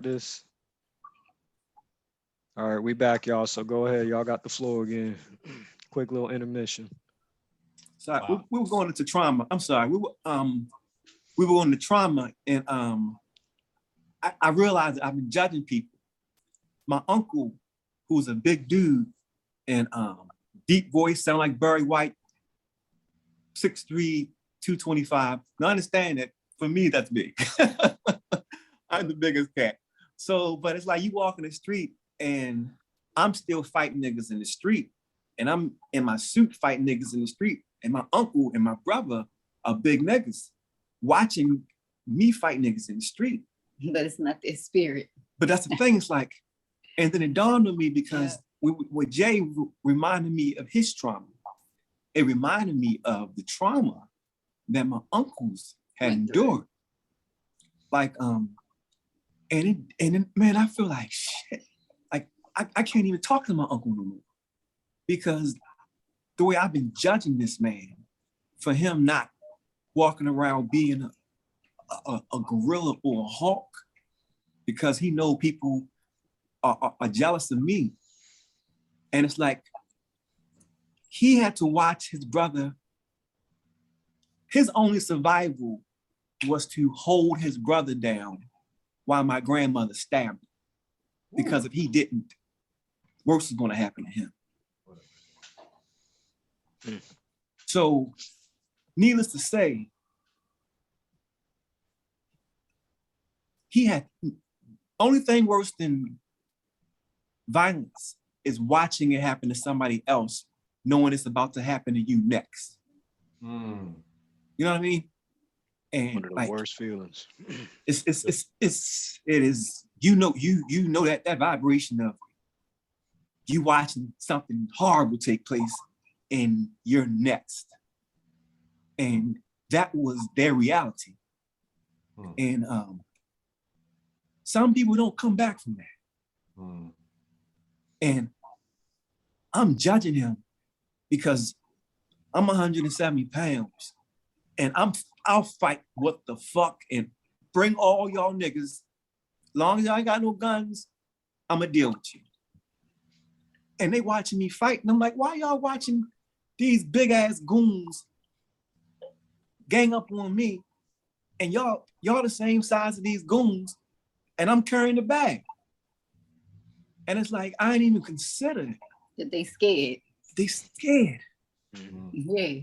this. All right, we back, y'all. So go ahead. Y'all got the floor again. Quick little intermission. Sorry, we were going into trauma. I'm sorry. We were going into trauma, and I realized that I've been judging people. My uncle, who's a big dude and deep voice, sound like Barry White, 6'3", 225. Now I understand that for me, that's big. I'm the biggest cat. So, but it's like you walk in the street and I'm still fighting niggas in the street. And I'm in my suit fighting niggas in the street. And my uncle and my brother are big niggas watching me fight niggas in the street. But it's not their spirit. But that's the thing, it's like, and then it dawned on me because what Jay reminded me of his trauma. It reminded me of the trauma that my uncles had endured. Like, and man, I feel like shit. Like I can't even talk to my uncle no more because the way I've been judging this man for him not walking around being a gorilla or a hawk because he know people are jealous of me. And it's like, he had to watch his brother. His only survival was to hold his brother down while my grandmother stabbed him. Because if he didn't, worse is gonna happen to him. So, needless to say, he had, only thing worse than violence is watching it happen to somebody else, knowing it's about to happen to you next. You know what I mean? And one of the like, worst feelings. It is, you know that vibration of you watching something horrible take place and you're next. And that was their reality. And some people don't come back from that. And I'm judging him because I'm 170 pounds and I'll fight what the fuck and bring all y'all niggas. Long as y'all ain't got no guns, I'ma deal with you. And they watching me fight and I'm like, why y'all watching these big ass goons gang up on me and y'all the same size of these goons and I'm carrying the bag. And it's like, I ain't even considered it. That they scared. They scared. Yeah.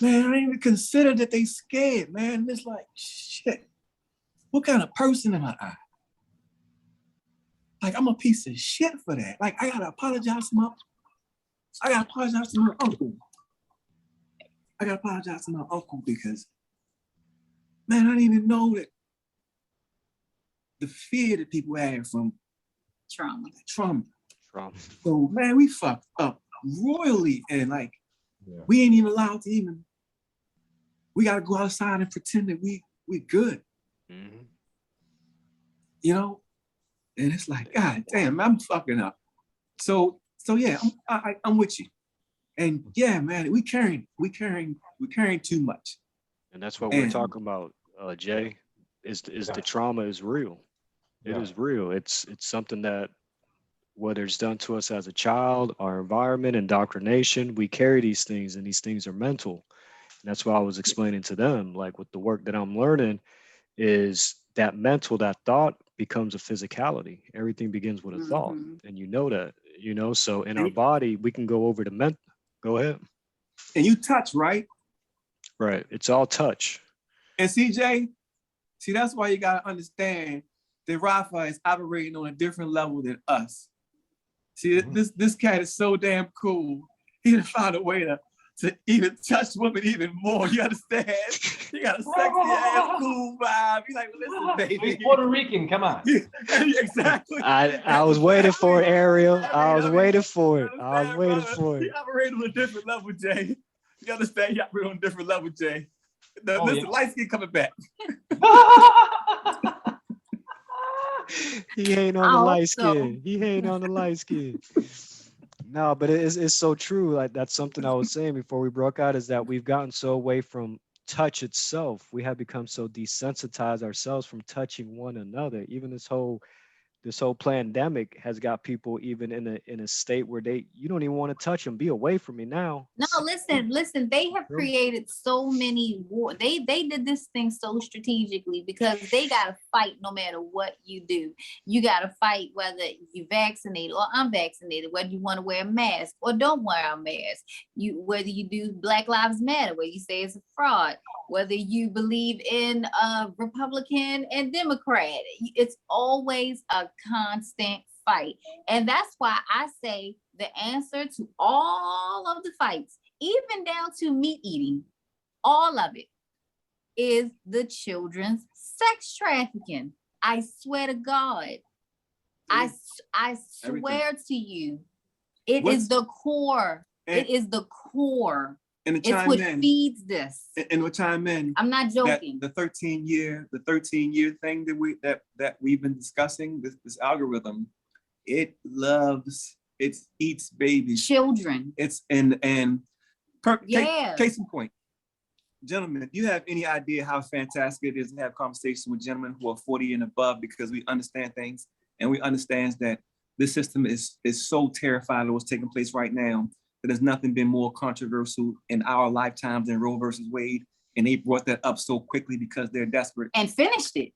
Man, I ain't even considered that they scared, man. It's like, shit, what kind of person am I? Like, I'm a piece of shit for that. Like, I gotta apologize to my uncle. I gotta apologize to my uncle because, man, I didn't even know that the fear that people have from trauma. So, man, we fucked up royally and like, we ain't even allowed to even, we gotta go outside and pretend that we good. You know? And it's like, God damn, I'm fucking up. So yeah, I'm with you. And yeah, man, we carrying too much. And that's what we're talking about, Jay, is the trauma is real. It is real. It's something that, whether it's done to us as a child, our environment, indoctrination, we carry these things and these things are mental. And that's why I was explaining to them, like with the work that I'm learning is that mental, that thought becomes a physicality. Everything begins with a thought. And you know that, so in our body, we can go over to mental. Go ahead. And you touch, right? Right. It's all touch. And CJ, see, that's why you gotta understand that Rafa is operating on a different level than us. See, this cat is so damn cool. He done found a way to even touch women even more. You understand? He got a sexy ass cool vibe. He's like, listen, baby. He's Puerto Rican, come on. Exactly. I was waiting for it, Ariel. I was waiting for it. He operated on a different level, Jay. You understand? He operated on a different level, Jay. Listen, light skin coming back. He ain't on the light skin. He ain't on the light skin. No, but it's so true. Like that's something I was saying before we broke out, is that we've gotten so away from touch itself. We have become so desensitized ourselves from touching one another. Even this whole this whole pandemic has got people even in a state where you don't even want to touch them. Be away from me now. No, listen. They have created so many war. They did this thing so strategically because they gotta fight no matter what you do. You gotta fight whether you vaccinated or unvaccinated, whether you want to wear a mask or don't wear a mask. Whether you do Black Lives Matter, where you say it's a fraud, whether you believe in Republican and Democrat. It's always a constant fight. And that's why I say the answer to all of the fights, even down to meat eating, all of it is the children's sex trafficking. I swear to God. I swear to you, it is the core. It is the core. And it's what feeds this. And we'll chime in. I'm not joking. The 13 year thing that we've been discussing, this algorithm, it eats babies, children. Case in point, gentlemen, if you have any idea how fantastic it is to have conversations with gentlemen who are 40 and above, because we understand things and we understand that this system is so terrified of what's taking place right now. There's nothing been more controversial in our lifetimes than Roe versus Wade. And they brought that up so quickly because they're desperate. And finished it.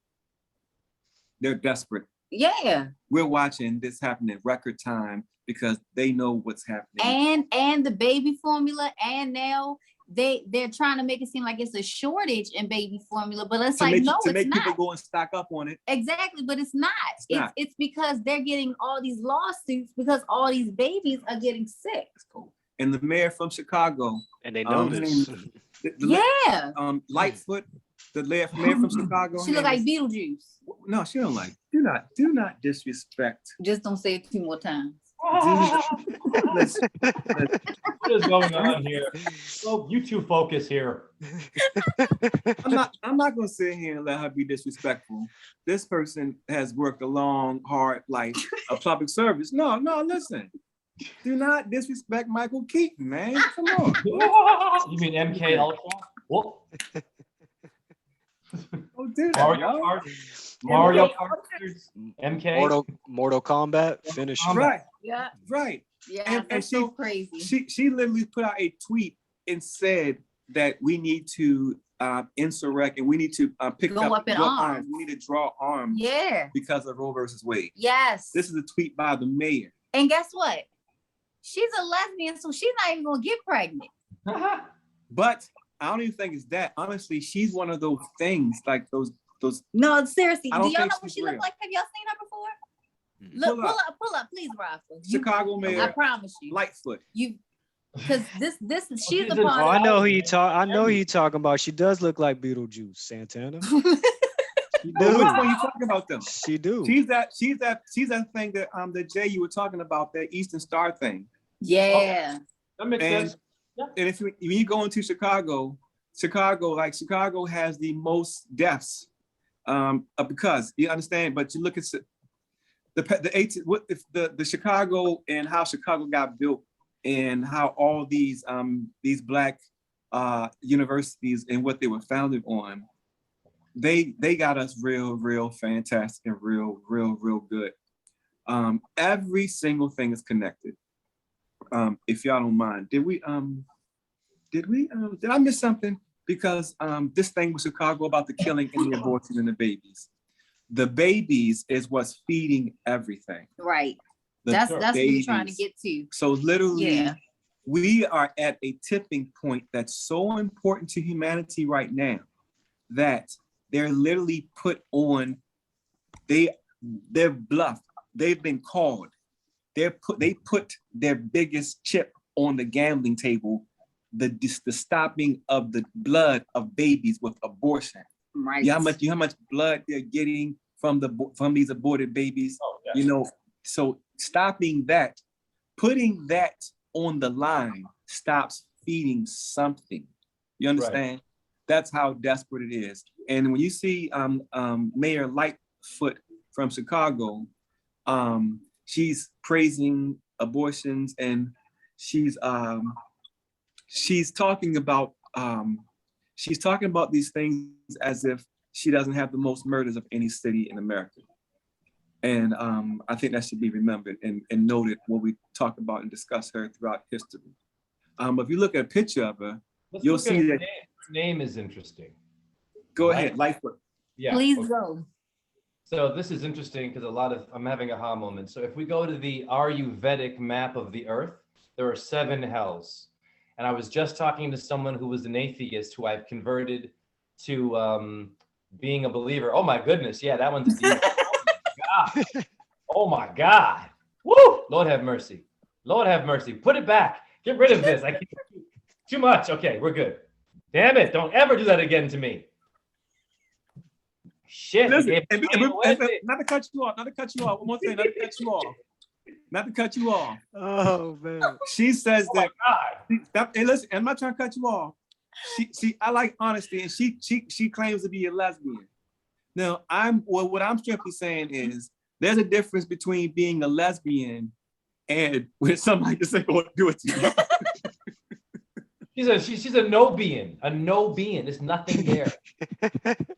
They're desperate. Yeah. We're watching this happen in record time because they know what's happening. And the baby formula, and now they're trying to make it seem like it's a shortage in baby formula, but it's like, no, it's not. To make people go and stock up on it. Exactly, but it's not. It's because they're getting all these lawsuits because all these babies are getting sick. Cool. And the mayor from Chicago, and they know this. Lightfoot, the mayor from Chicago. She look like Beetlejuice. No, she don't like. Do not disrespect. Just don't say it 2 more times. What is going on here? Well, you two focus here. I'm not gonna sit here and let her be disrespectful. This person has worked a long, hard life of public service. No, listen. Do not disrespect Michael Keaton, man. Come on. You mean MK Ultra? What? Oh, dude, Mario Kart, MK. Mortal Kombat, finish. Right. Yeah. Right. Yeah. And so crazy. She literally put out a tweet and said that we need to insurrect and we need to pick up arms. We need to draw arms. Yeah. Because of Roe versus Wade. Yes. This is a tweet by the mayor. And guess what? She's a lesbian, so she's not even gonna get pregnant. But I don't even think it's that. Honestly, she's one of those things, like those. No, seriously. Do y'all know what she looked like? Have y'all seen her before? Look, pull up, please, Rafa. Chicago mayor. I promise you. Lightfoot. Because this is she's a part. Oh, I know who you talking about. She does look like Beetlejuice, Santana. Which one you talking about them? She do. She's that thing that Jay you were talking about, that Eastern Star thing. Yeah. That makes sense. Yeah. And if you go into Chicago has the most deaths because you understand. But you look at the Chicago and how Chicago got built and how all these Black universities and what they were founded on. They got us real fantastic and real good. Every single thing is connected. If y'all don't mind, did I miss something? Because this thing with Chicago about the killing and the abortion and the babies is what's feeding everything. Right. That's what we're trying to get to. So literally, we are at a tipping point that's so important to humanity right now that they're literally put on. They're bluffed. They've been called. They put their biggest chip on the gambling table, the stopping of the blood of babies with abortion. Right. How much blood they're getting from these aborted babies. Oh, yeah. So stopping that, putting that on the line stops feeding something. You understand? Right. That's how desperate it is. And when you see Mayor Lightfoot from Chicago, she's praising abortions and she's talking about these things as if she doesn't have the most murders of any city in America. And I think that should be remembered and noted when we talk about and discuss her throughout history. If you look at a picture of her, Let's you'll look at see her that. name. Her name is interesting. Go ahead, Lightfoot. Yeah. Please okay. go. So this is interesting because I'm having aha moments. So if we go to the Ayurvedic map of the earth, there are 7 hells. And I was just talking to someone who was an atheist who I've converted to being a believer. Oh my goodness, yeah, that one's a demon. Oh my God. Woo! Lord have mercy. Lord have mercy. Put it back. Get rid of this. Too much. Okay, we're good. Damn it. Don't ever do that again to me. Shit. Listen, not to cut you off. One more thing, not to cut you off. Oh man. She says Oh my God. hey, listen, I'm not trying to cut you off. I like honesty, and she claims to be a lesbian. Now, what I'm simply saying is there's a difference between being a lesbian and when somebody just say, "Oh, do it to you." She's a no being. A no being. There's nothing there.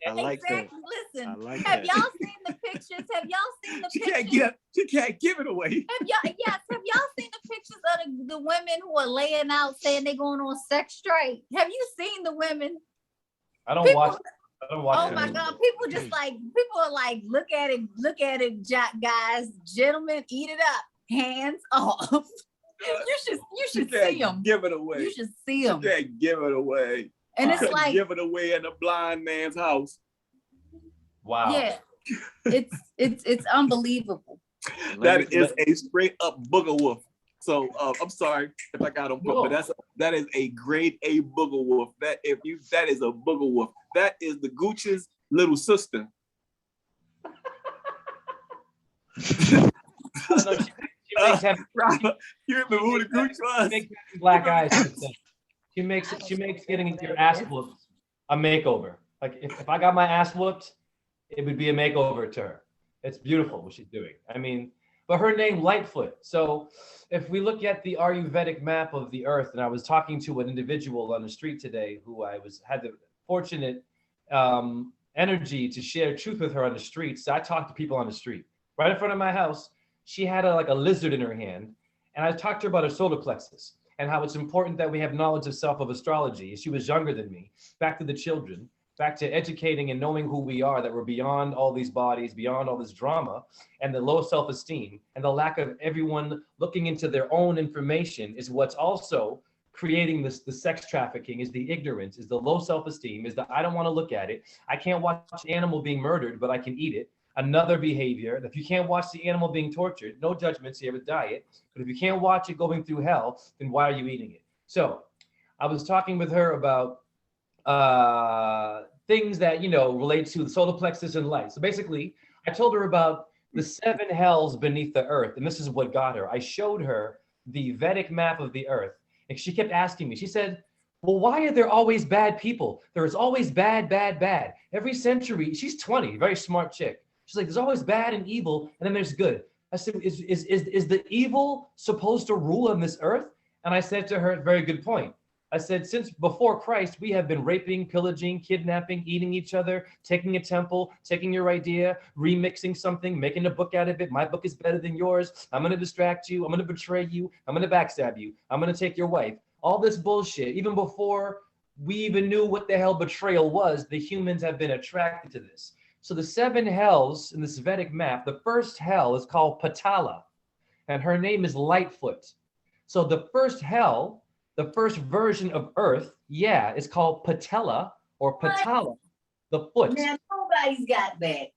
I like that. Listen, I like have that. y'all seen the pictures? Have y'all seen the She pictures? can't give it away. Have y'all seen the pictures of the women who are laying out saying they're going on sex strike? Have you seen the women? I don't watch. Oh my God, people are like, look at it, guys, gentlemen, eat it up, hands off. You should see them. Give it away. You should see them. You can't give it away. And it's like, give it away in a blind man's house. Wow. Yeah, it's unbelievable. That is a straight up booger wolf. So I'm sorry if I got on foot, but that is a grade A booger wolf. That is a booger wolf. That is the Gucci's little sister. You remember who the Gucci was? She makes black eyes. She makes getting your ass whooped a makeover. Like if I got my ass whooped, it would be a makeover to her. It's beautiful what she's doing. I mean, but her name Lightfoot. So if we look at the Ayurvedic map of the earth, and I was talking to an individual on the street today who had the fortunate energy to share truth with her on the streets. So I talked to people on the street right in front of my house. She had a lizard in her hand, and I talked to her about her solar plexus and how it's important that we have knowledge of self of astrology. She was younger than me. Back to the children, back to educating and knowing who we are, that we're beyond all these bodies, beyond all this drama, and the low self-esteem and the lack of everyone looking into their own information is what's also creating the sex trafficking, is the ignorance, is the low self-esteem, is the I don't want to look at it. I can't watch an animal being murdered, but I can eat it. Another behavior, if you can't watch the animal being tortured, no judgments here with diet, but if you can't watch it going through hell, then why are you eating it? So I was talking with her about things that, relate to the solar plexus and light. So basically, I told her about the 7 hells beneath the earth, and this is what got her. I showed her the Vedic map of the earth, and she kept asking me, she said, well, why are there always bad people? There's always bad. Every century, she's 20, very smart chick. She's like, there's always bad and evil, and then there's good. I said, is the evil supposed to rule on this earth? And I said to her, very good point. I said, since before Christ, we have been raping, pillaging, kidnapping, eating each other, taking a temple, taking your idea, remixing something, making a book out of it. My book is better than yours. I'm going to distract you. I'm going to betray you. I'm going to backstab you. I'm going to take your wife. All this bullshit, even before we even knew what the hell betrayal was, the humans have been attracted to this. So the 7 hells in this Vedic map, the first hell is called Patala, and her name is Lightfoot. So the first hell, the first version of Earth, is called Patella or Patala, the foot. Man, nobody's got that.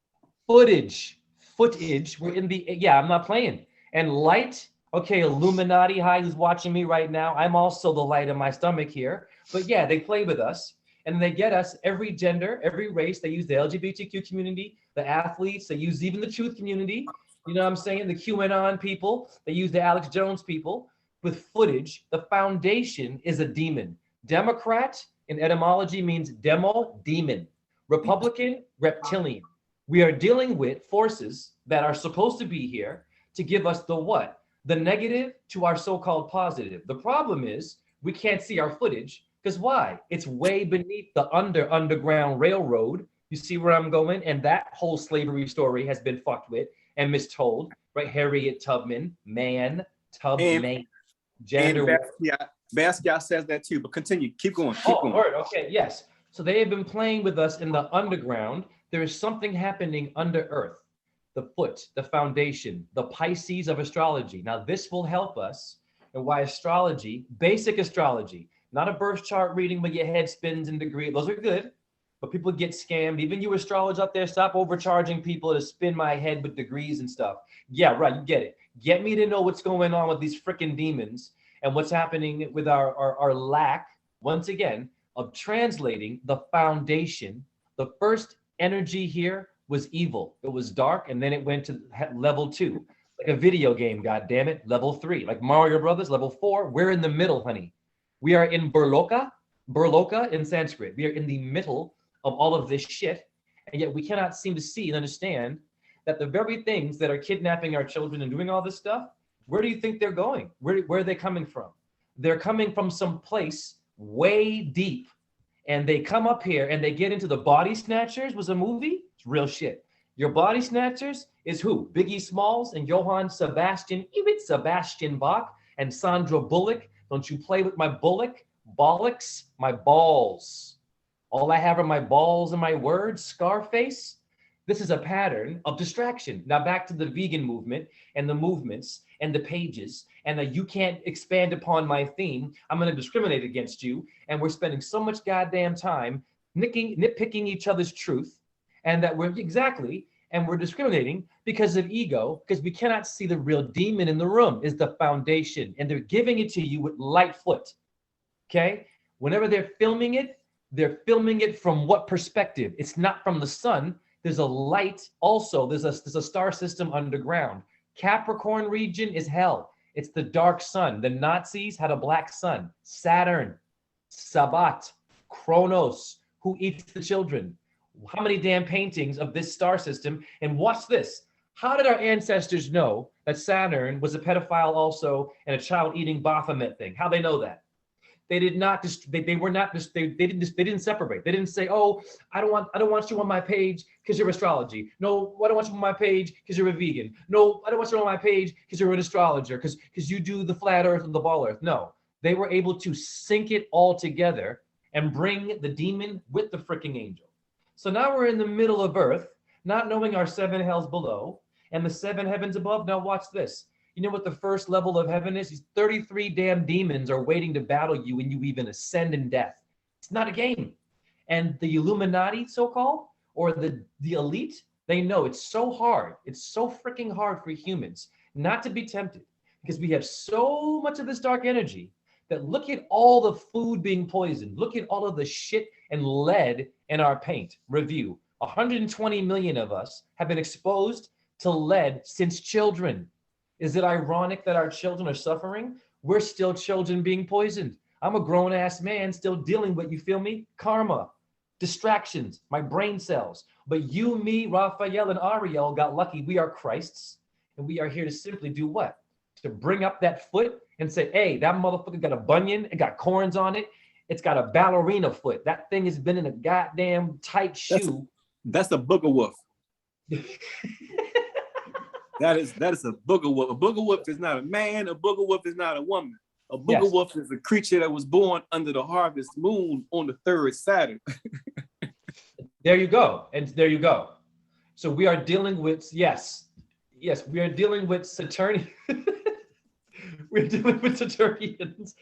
Footage. We're in the, I'm not playing. And light, okay, Illuminati high who's watching me right now. I'm also the light in my stomach here. But yeah, they play with us. And they get us every gender, every race. They use the LGBTQ community, the athletes. They use even the truth community. You know what I'm saying? The QAnon people. They use the Alex Jones people with footage. The foundation is a demon. Democrat in etymology means demo, demon. Republican, reptilian. We are dealing with forces that are supposed to be here to give us the what? The negative to our so-called positive. The problem is we can't see our footage. Because why? It's way beneath the underground railroad. You see where I'm going? And that whole slavery story has been fucked with. and mistold, right? Harriet Tubman, man, And, Tubman, gender. and Basquiat says that too, but continue. Keep going. Keep Oh, going. word. Okay, yes. So they have been playing with us in the underground. There is something happening under earth, the foot, the foundation, the Pisces of astrology. Now, this will help us and why astrology, basic astrology, not a birth chart reading where your head spins in degree. Those are good, but people get scammed. Even you astrologers out there, stop overcharging people to spin my head with degrees and stuff. Yeah, right, you get it. Get me to know what's going on with these freaking demons and what's happening with our lack, once again, of translating the foundation. The first energy here was evil. It was dark, and then it went to level 2, like a video game, god damn it, level 3, like Mario Brothers, level 4. We're in the middle, honey. We are in Burloka in Sanskrit. We are in the middle of all of this shit, and yet we cannot seem to see and understand that the very things that are kidnapping our children and doing all this stuff, where do you think they're going? Where are they coming from? They're coming from some place way deep, and they come up here and they get into the Body Snatchers was a movie. It's real shit. Your Body Snatchers is who? Biggie Smalls and Johann Sebastian Bach and Sandra Bullock. Don't you play with my bollocks, my balls. All I have are my balls and my words, Scarface. This is a pattern of distraction. Now back to the vegan movement and the movements and the pages, and that you can't expand upon my theme. I'm going to discriminate against you. And we're spending so much goddamn time nitpicking each other's truth, and that we're discriminating because of ego, because we cannot see the real demon in the room is the foundation, and they're giving it to you with light foot. Okay? Whenever they're filming it from what perspective? It's not from the sun. There's a light also. There's a star system underground. Capricorn region is hell. It's the dark sun. The Nazis had a black sun. Saturn, Sabbat, Kronos, who eats the children. How many damn paintings of this star system? And watch this. How did our ancestors know that Saturn was a pedophile also and a child-eating Baphomet thing? How they know that? They did not just they didn't separate. They didn't say, oh, I don't want you on my page because you're astrology. No, I don't want you on my page because you're a vegan. No, I don't want you on my page because you're an astrologer, because you do the flat earth and the ball earth. No, they were able to sync it all together and bring the demon with the freaking angel. So now we're in the middle of earth, not knowing our 7 hells below and the 7 heavens above. Now watch this. You know what the first level of heaven is? These 33 damn demons are waiting to battle you when you even ascend in death. It's not a game. And the Illuminati, so-called, or the elite, they know it's so hard. It's so freaking hard for humans not to be tempted, because we have so much of this dark energy that look at all the food being poisoned. Look at all of the shit and lead in our paint. Review. 120 million of us have been exposed to lead since children. Is it ironic that our children are suffering? We're still children being poisoned. I'm a grown-ass man still dealing with, you feel me? Karma, distractions, my brain cells. But you, me, Raphael, and Ariel got lucky. We are Christs, and we are here to simply do what? To bring up that foot and say, hey, that motherfucker got a bunion, it got corns on it, it's got a ballerina foot. That thing has been in a goddamn tight shoe. That's a booger wolf. That is a booger wolf. A booger wolf is not a man. A booger wolf is not a woman. A booger wolf is a creature that was born under the harvest moon on the 3rd Saturn. There you go. And there you go. So we are dealing with, yes, we are dealing with Saturnians. We're dealing with Saturnians.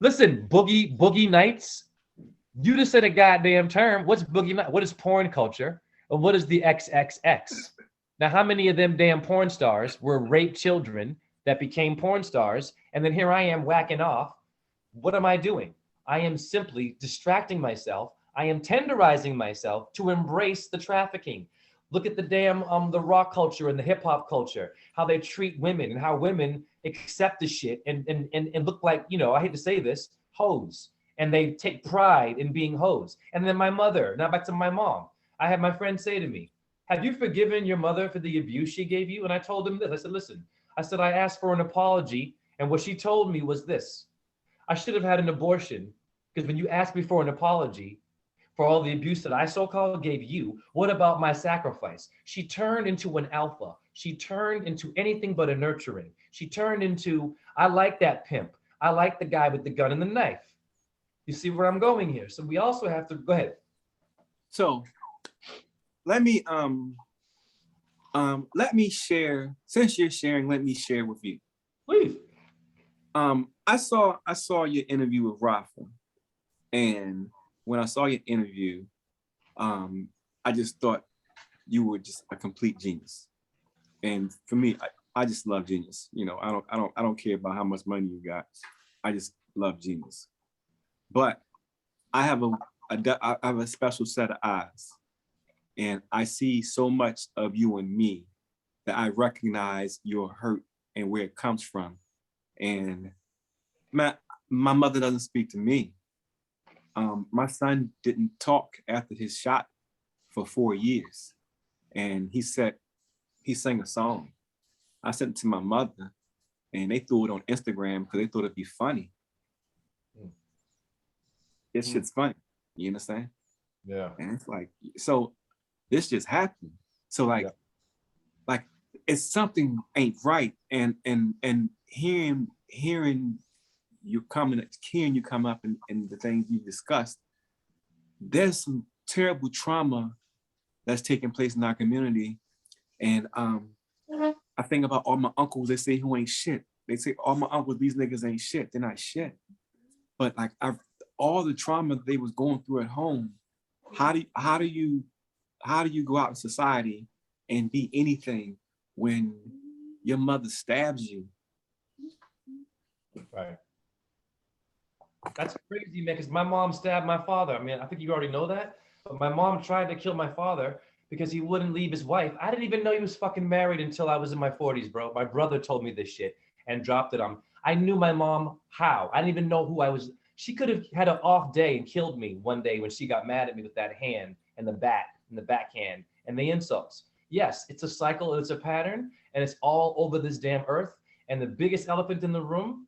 Listen, boogie nights. You just said a goddamn term. What's boogie night? What is porn culture? And what is the XXX? Now, how many of them damn porn stars were raped children that became porn stars? And then here I am whacking off. What am I doing? I am simply distracting myself. I am tenderizing myself to embrace the trafficking. Look at the damn the rock culture and the hip hop culture, how they treat women and how women accept the shit and look like, you know, I hate to say this, hoes. And they take pride in being hoes. And then my mother, now back to my mom. I had my friend say to me, have you forgiven your mother for the abuse she gave you? And I told him this. I said, listen, I asked for an apology. And what she told me was this. I should have had an abortion, because when you asked me for an apology for all the abuse that I so-called gave you, what about my sacrifice? She turned into an alpha, She turned into anything but a nurturing. She turned into, I like that pimp. I like the guy with the gun and the knife. You see where I'm going here? So we also have to, go ahead. So let me share, since you're sharing, let me share with you. Please. I saw your interview with Rafa, and when I saw your interview, I just thought you were just a complete genius. And for me, I just love genius. You know, I don't care about how much money you got. I just love genius. But I have a special set of eyes, and I see so much of you and me that I recognize your hurt and where it comes from. And my mother doesn't speak to me. My son didn't talk after his shot for 4 years. And he sang a song. I sent it to my mother, and they threw it on Instagram because they thought it'd be funny. This shit's funny. You understand? Yeah. And it's like, so this just happened. So like it's something ain't right. And hearing you come up and the things you discussed, there's some terrible trauma that's taking place in our community. And I think about all my uncles, they say who ain't shit. They say all my uncles, these niggas ain't shit. They're not shit. But like all the trauma they was going through at home, how do you go out in society and be anything when your mother stabs you? Right. That's crazy, man, because my mom stabbed my father. I mean, I think you already know that, but my mom tried to kill my father because he wouldn't leave his wife. I didn't even know he was fucking married until I was in my 40s, bro. My brother told me this shit and dropped it on me. I knew my mom how. I didn't even know who I was. She could have had an off day and killed me one day when she got mad at me with that hand and the bat and the backhand and the insults. Yes, it's a cycle, it's a pattern, and it's all over this damn earth. And the biggest elephant in the room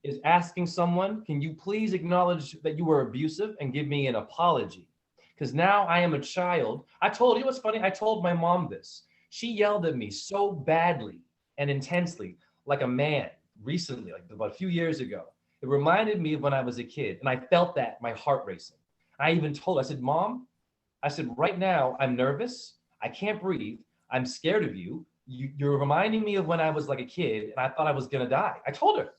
is asking someone, can you please acknowledge that you were abusive and give me an apology? Because now I am a child. You what's funny? I told my mom this. She yelled at me so badly and intensely, like a man, recently, like about a few years ago. It reminded me of when I was a kid, and I felt that, my heart racing. I even told her, I said, Mom, I said, right now I'm nervous. I can't breathe. I'm scared of you. You're reminding me of when I was like a kid, and I thought I was gonna die. I told her.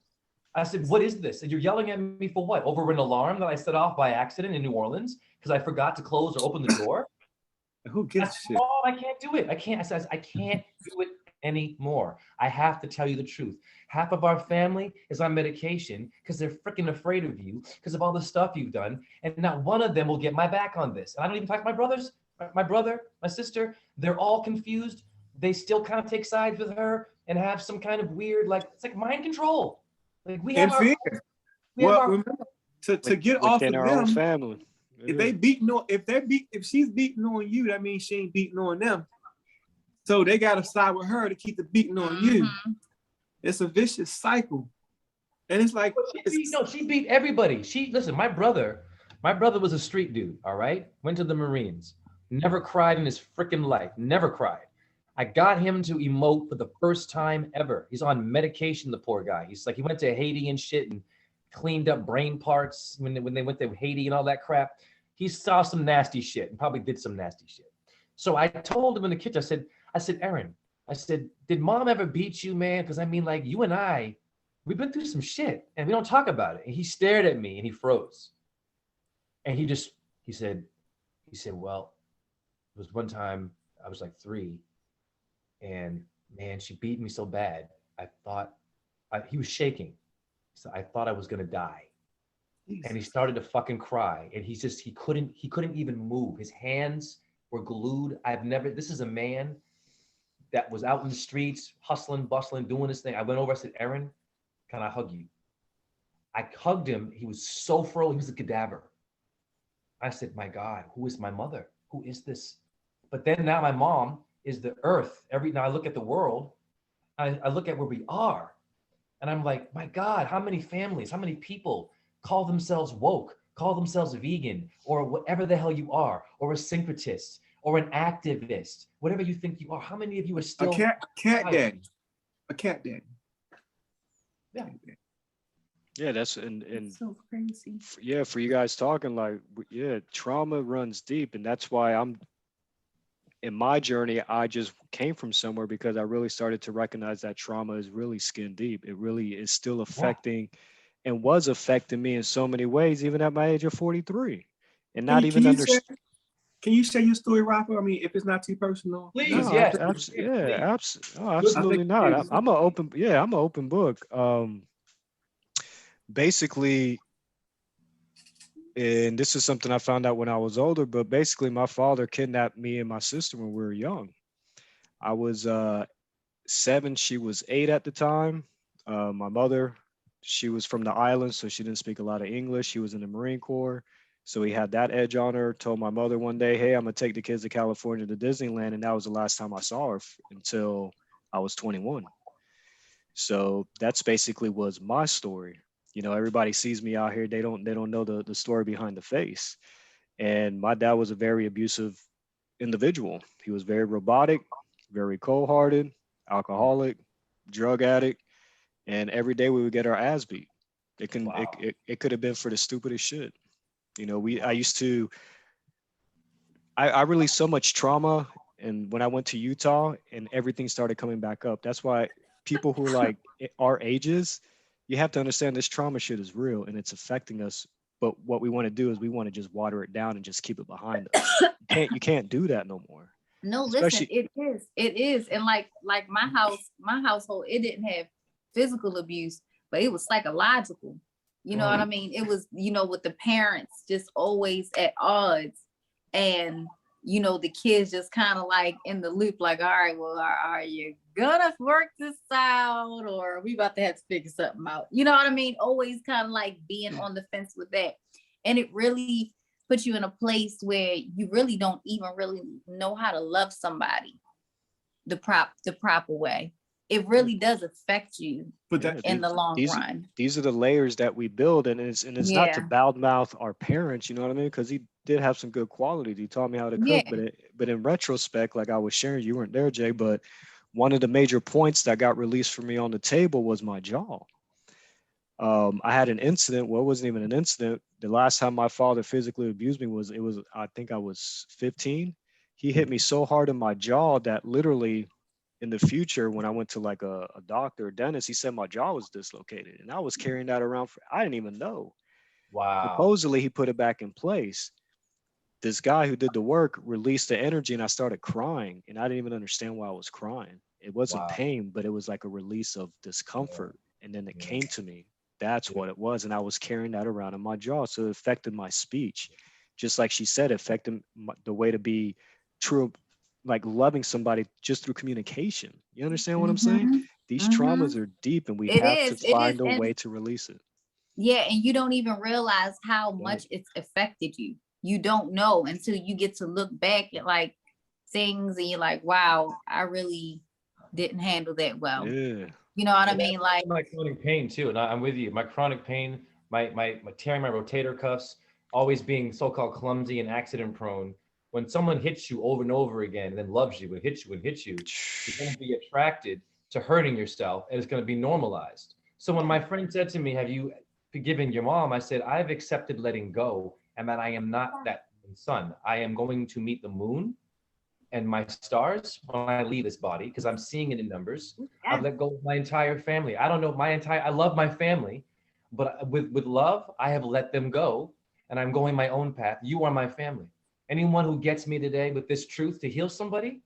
I said, what is this? And you're yelling at me for what? Over an alarm that I set off by accident in New Orleans because I forgot to close or open the door? Who gives a shit? Oh, I can't do it. I can't do it anymore. I have to tell you the truth. Half of our family is on medication because they're freaking afraid of you because of all the stuff you've done. And not one of them will get my back on this. And I don't even talk to my brothers, my brother, my sister. They're all confused. They still kind of take sides with her and have some kind of weird, like, it's like mind control. Like we have fear. Remember, to get off of our own them, family. If she's beating on you, that means she ain't beating on them. So they gotta side with her to keep the beating on you. It's a vicious cycle. And it's like she beat everybody. Listen, my brother was a street dude, all right? Went to the Marines. Never cried in his freaking life. Never cried. I got him to emote for the first time ever. He's on medication, the poor guy. He's like, he went to Haiti and shit and cleaned up brain parts when they went to Haiti and all that crap. He saw some nasty shit and probably did some nasty shit. So I told him in the kitchen, I said, Aaron, I said, did mom ever beat you, man? Because I mean, like, you and I, we've been through some shit and we don't talk about it. And he stared at me and he froze. And he said, well, it was one time I was like 3. And man, she beat me so bad. He was shaking. So I thought I was gonna die. Jesus. And he started to fucking cry. And he couldn't even move. His hands were glued. This is a man that was out in the streets, hustling, bustling, doing this thing. I went over, I said, Aaron, can I hug you? I hugged him. He was so frozen, he was a cadaver. I said, my God, who is my mother? Who is this? But then now my mom is the earth. Now I look at the world, I look at where we are, and I'm like, my God, how many families, how many people call themselves woke, call themselves vegan, or whatever the hell you are, or a syncretist, or an activist, whatever you think you are. How many of you are still A cat daddy. A cat daddy. Yeah. Yeah, that's and So crazy. yeah, for you guys talking like, yeah, trauma runs deep, and that's why I'm in my journey. I just came from somewhere because I really started to recognize that trauma is really skin deep. It really is still affecting and was affecting me in so many ways, even at my age of 43, and not even understand. Can you share your story, Rafa? I mean, if it's not too personal. Please, No, yes. absolutely not. I'm an open, yeah, I'm an open book. Basically, and this is something I found out when I was older, but basically my father kidnapped me and my sister when we were young. I was 7, she was 8 at the time. My mother, she was from the islands, so she didn't speak a lot of English. She was in the Marine Corps, so he had that edge on her. Told my mother one day, hey, I'm gonna take the kids to California to Disneyland, and that was the last time I saw her until I was 21. So that's basically was my story. You know, everybody sees me out here, they don't know the story behind the face. And my dad was a very abusive individual. He was very robotic, very cold-hearted, alcoholic, drug addict, and every day we would get our ass beat. It could have been for the stupidest shit. You know, I used to I released so much trauma, and when I went to Utah and everything started coming back up. That's why people who are like our ages, you have to understand this trauma shit is real and it's affecting us. But what we want to do is we want to just water it down and just keep it behind us. You can't do that no more. No, listen, Especially, it is. And like my household, it didn't have physical abuse, but it was psychological. You know what I mean? It was, with the parents just always at odds. And, the kids just kind of like in the loop, like, all right, well, are you gonna work this out, or are we about to have to figure something out? You know what I mean? Always kind of like being on the fence with that. And it really puts you in a place where you really don't even really know how to love somebody the proper way. It really does affect you in the long run. These are the layers that we build, and it's not to badmouth our parents, you know what I mean? Because he did have some good qualities. He taught me how to cook, but in retrospect, like I was sharing, you weren't there, Jay, but one of the major points that got released for me on the table was my jaw. I had an incident. Well, it wasn't even an incident. The last time my father physically abused me I think I was 15. He hit me so hard in my jaw that literally in the future, when I went to like a doctor or dentist, he said my jaw was dislocated, and I was carrying that around I didn't even know. Wow. Supposedly he put it back in place. This guy who did the work released the energy, and I started crying, and I didn't even understand why I was crying. It wasn't pain, but it was like a release of discomfort. And then it came to me. That's what it was. And I was carrying that around in my jaw. So it affected my speech. Just like she said, it affected the way to be true, like loving somebody just through communication. You understand what I'm saying? These traumas are deep, and we have to find a way to release it. Yeah, and you don't even realize how much it's affected you. You don't know until you get to look back at like things and you're like, wow, I really didn't handle that well. Yeah. You know what I mean? Like my chronic pain too, and I'm with you. My chronic pain, my tearing my rotator cuffs, always being so-called clumsy and accident prone. When someone hits you over and over again and then loves you and hits you, you're going to be attracted to hurting yourself, and it's going to be normalized. So when my friend said to me, have you forgiven your mom? I said, I've accepted letting go, and that I am not that son. I am going to meet the moon and my stars when I leave this body, because I'm seeing it in numbers. I've let go of my entire family. I don't know I love my family, but with love, I have let them go, and I'm going my own path. You are my family. Anyone who gets me today with this truth to heal somebody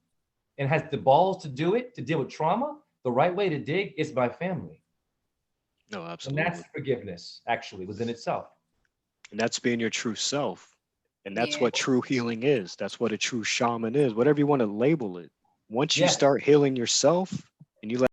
and has the balls to do it, to deal with trauma, the right way to dig is my family. No, absolutely. And that's forgiveness, actually, within itself. And that's being your true self. And that's what true healing is. That's what a true shaman is, whatever you want to label it. Once you start healing yourself and you let